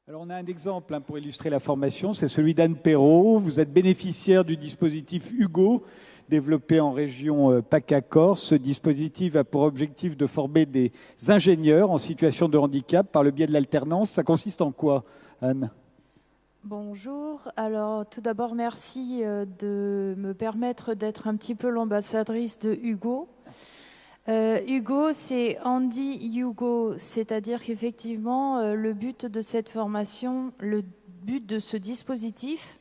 Alors on a un exemple pour illustrer la formation, c'est celui d'Anne Perrault. Vous êtes bénéficiaire du dispositif Hugo, développé en région PACA-Corse. Ce dispositif a pour objectif de former des ingénieurs en situation de handicap par le biais de l'alternance. Ça consiste en quoi, Anne ? Bonjour. Alors, tout d'abord, merci de me permettre d'être un petit peu l'ambassadrice de Hugo. Hugo, c'est Andy Hugo, c'est-à-dire qu'effectivement, le but de cette formation, le but de ce dispositif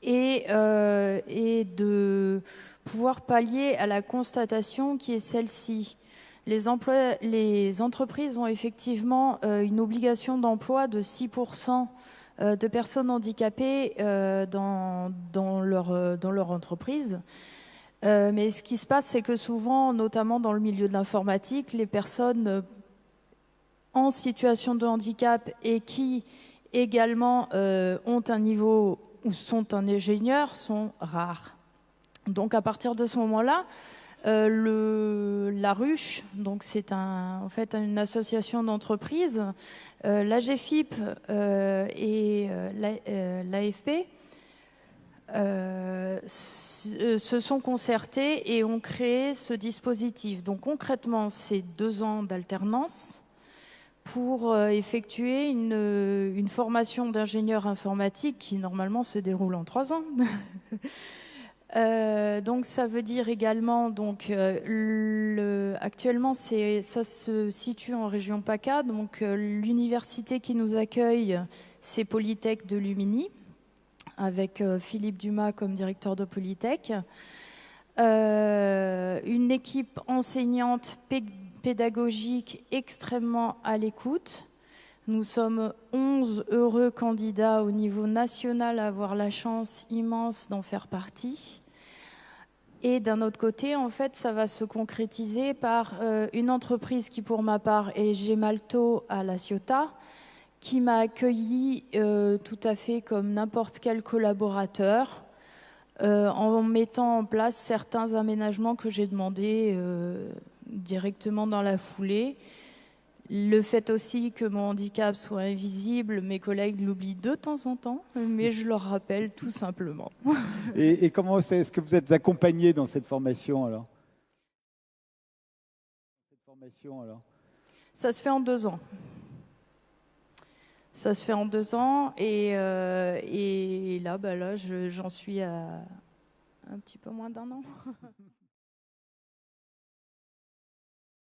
est de pouvoir pallier à la constatation qui est celle-ci. Les entreprises ont effectivement une obligation d'emploi de 6% de personnes handicapées dans leur entreprise. Mais ce qui se passe, c'est que souvent, notamment dans le milieu de l'informatique, les personnes en situation de handicap et qui également ont un niveau ou sont un ingénieur sont rares. Donc à partir de ce moment-là, la Ruche, donc c'est en fait une association d'entreprises, l'AGFIP et l'AFP se sont concertés et ont créé ce dispositif. Donc concrètement, c'est 2 ans d'alternance pour effectuer une formation d'ingénieur informatique qui normalement se déroule en 3 ans. Donc ça veut dire également, actuellement ça se situe en région PACA, donc l'université qui nous accueille, c'est Polytech de Lumini, avec Philippe Dumas comme directeur de Polytech. Une équipe enseignante pédagogique extrêmement à l'écoute. Nous sommes 11 heureux candidats au niveau national à avoir la chance immense d'en faire partie. Et d'un autre côté, en fait, ça va se concrétiser par une entreprise qui, pour ma part, est Gemalto à La Ciotat, qui m'a accueilli tout à fait comme n'importe quel collaborateur, en mettant en place certains aménagements que j'ai demandés directement dans la foulée. Le fait aussi que mon handicap soit invisible, mes collègues l'oublient de temps en temps, mais je leur rappelle tout simplement. Et comment est-ce que vous êtes accompagné dans cette formation alors ? Ça se fait en 2 ans. Ça se fait en 2 ans et là, j'en suis à un petit peu moins d'1 an.